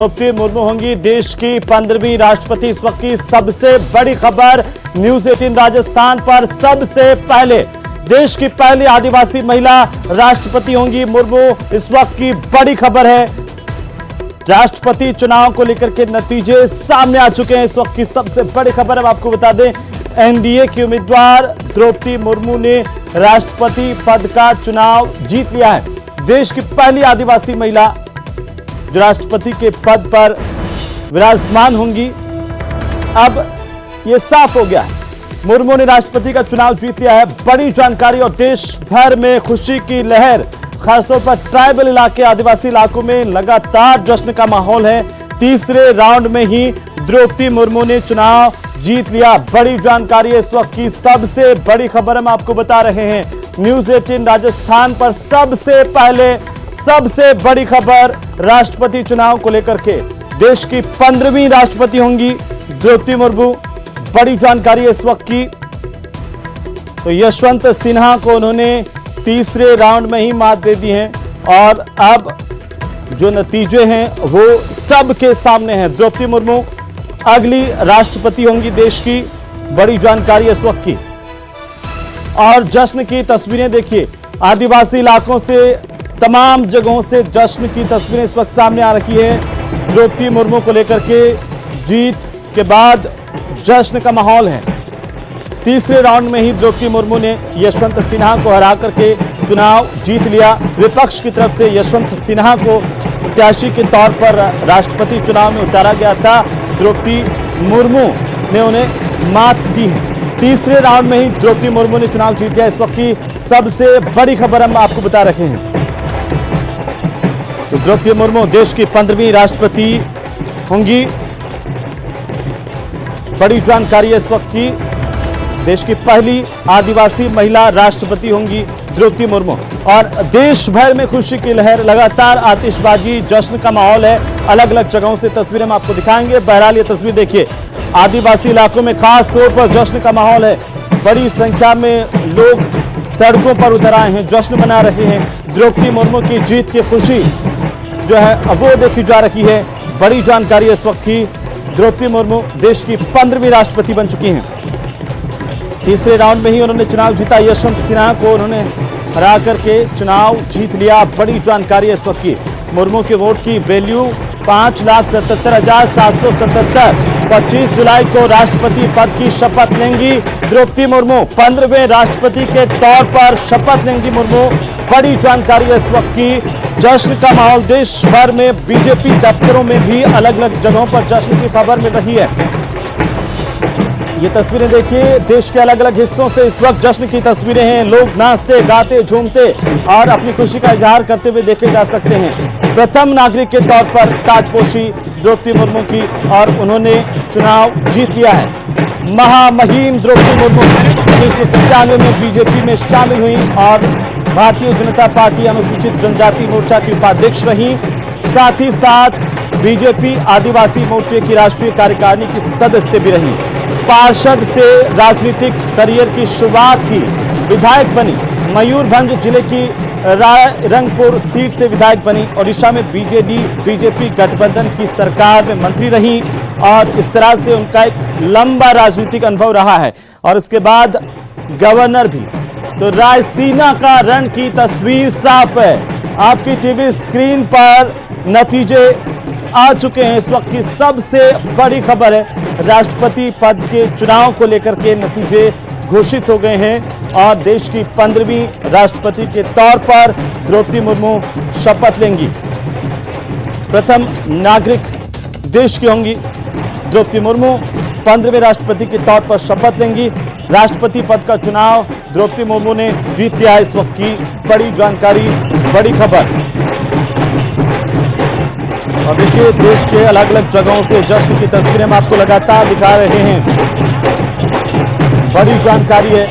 द्रौपदी मुर्मू होंगी देश की 15वीं राष्ट्रपति। इस वक्त की सबसे बड़ी खबर न्यूज 18 राजस्थान पर सबसे पहले देश की पहली आदिवासी महिला राष्ट्रपति होंगी मुर्मू। इस वक्त की बड़ी खबर है, राष्ट्रपति चुनाव को लेकर के नतीजे सामने आ चुके हैं। इस वक्त की सबसे बड़ी खबर अब आपको बता दें, एनडीए की उम्मीदवार द्रौपदी मुर्मू ने राष्ट्रपति पद का चुनाव जीत लिया है। देश की पहली आदिवासी महिला जो राष्ट्रपति के पद पर विराजमान होंगी। अब यह साफ हो गया है, मुर्मू ने राष्ट्रपति का चुनाव जीत लिया है। बड़ी जानकारी और देश भर में खुशी की लहर, खासतौर पर ट्राइबल इलाके, आदिवासी इलाकों में लगातार जश्न का माहौल है। तीसरे राउंड में ही द्रौपदी मुर्मू ने चुनाव जीत लिया। बड़ी जानकारी है, इस वक्त की सबसे बड़ी खबर हम आपको बता रहे हैं न्यूज 18 राजस्थान पर सबसे पहले सबसे बड़ी खबर राष्ट्रपति चुनाव को लेकर के। देश की 15वीं राष्ट्रपति होंगी द्रौपदी मुर्मू। बड़ी जानकारी है इस वक्त की। तो यशवंत सिन्हा को उन्होंने तीसरे राउंड में ही मात दे दी है और अब जो नतीजे हैं वो सबके सामने हैं। द्रौपदी मुर्मू अगली राष्ट्रपति होंगी देश की। बड़ी जानकारी इस वक्त की और जश्न की तस्वीरें देखिए, आदिवासी इलाकों से, तमाम जगहों से जश्न की तस्वीरें इस वक्त सामने आ रही है। द्रौपदी मुर्मू को लेकर के जीत के बाद जश्न का माहौल है। तीसरे राउंड में ही द्रौपदी मुर्मू ने यशवंत सिन्हा को हरा करके चुनाव जीत लिया। विपक्ष की तरफ से यशवंत सिन्हा को प्रत्याशी के तौर पर राष्ट्रपति चुनाव में उतारा गया था। द्रौपदी मुर्मू ने उन्हें मात दी है। तीसरे राउंड में ही द्रौपदी मुर्मू ने चुनाव जीत लिया। इस वक्त की सबसे बड़ी खबर हम आपको बता रहे हैं। तो द्रौपदी मुर्मू देश की 15वीं राष्ट्रपति होंगी। बड़ी जानकारी है इस वक्त की, देश की पहली आदिवासी महिला राष्ट्रपति होंगी द्रौपदी मुर्मू। और देश भर में खुशी की लहर, लगातार आतिशबाजी, जश्न का माहौल है। अलग अलग जगहों से तस्वीरें हम आपको दिखाएंगे। बहरहाल ये तस्वीर देखिए, आदिवासी इलाकों में खास तौर पर जश्न का माहौल है। बड़ी संख्या में लोग सड़कों पर उतर आए हैं, जश्न मना रहे हैं। द्रौपदी मुर्मू की जीत की खुशी जो है वो देखी जा रही है। बड़ी जानकारी इस वक्त की, द्रौपदी मुर्मू देश की 15वीं राष्ट्रपति बन चुकी हैं। तीसरे राउंड में ही उन्होंने चुनाव जीता। यशवंत सिन्हा को उन्होंने हरा करके चुनाव जीत लिया। बड़ी जानकारी इस वक्त की, मुर्मू के वोट की वैल्यू 5,77,777। 25 जुलाई को राष्ट्रपति पद की शपथ लेंगी द्रौपदी मुर्मू। 15वें राष्ट्रपति के तौर पर शपथ लेंगी मुर्मू। बड़ी जानकारी है इस वक्त की, जश्न का माहौल देश भर में, बीजेपी दफ्तरों में भी अलग अलग जगहों पर जश्न की खबर मिल रही है। ये तस्वीरें देखिए, देश के अलग अलग हिस्सों से इस वक्त जश्न की तस्वीरें हैं। लोग नाचते, गाते, झूमते और अपनी खुशी का इजहार करते हुए देखे जा सकते हैं। प्रथम नागरिक के तौर पर ताजपोशी द्रौपदी मुर्मू की और उन्होंने चुनाव जीत लिया है। महामहिम द्रौपदी मुर्मू 1997 में बीजेपी में शामिल हुई और भारतीय जनता पार्टी अनुसूचित जनजाति मोर्चा की उपाध्यक्ष रही। साथ ही साथ बीजेपी आदिवासी मोर्चे की राष्ट्रीय कार्यकारिणी की सदस्य भी रही। पार्षद से राजनीतिक करियर की शुरुआत की, विधायक बनी। मयूरभंज जिले की रायरंगपुर सीट से विधायक बनी। ओडिशा में बीजेपी गठबंधन की सरकार में मंत्री रही और इस तरह से उनका एक लंबा राजनीतिक अनुभव रहा है। और इसके बाद गवर्नर भी। तो रायसीना का रण की तस्वीर साफ है, आपकी टीवी स्क्रीन पर नतीजे आ चुके हैं। इस वक्त की सबसे बड़ी खबर है, राष्ट्रपति पद के चुनाव को लेकर के नतीजे घोषित हो गए हैं और देश की 15वीं राष्ट्रपति के तौर पर द्रौपदी मुर्मू शपथ लेंगी। प्रथम नागरिक देश की होंगी द्रौपदी मुर्मू। 15वें राष्ट्रपति के तौर पर शपथ लेंगी। राष्ट्रपति पद का चुनाव द्रौपदी मुर्मू ने जीत लिया। इस वक्त की बड़ी जानकारी, बड़ी खबर। और देखिए, देश के अलग अलग जगहों से जश्न की तस्वीरें हम आपको लगातार दिखा रहे हैं। बड़ी जानकारी है,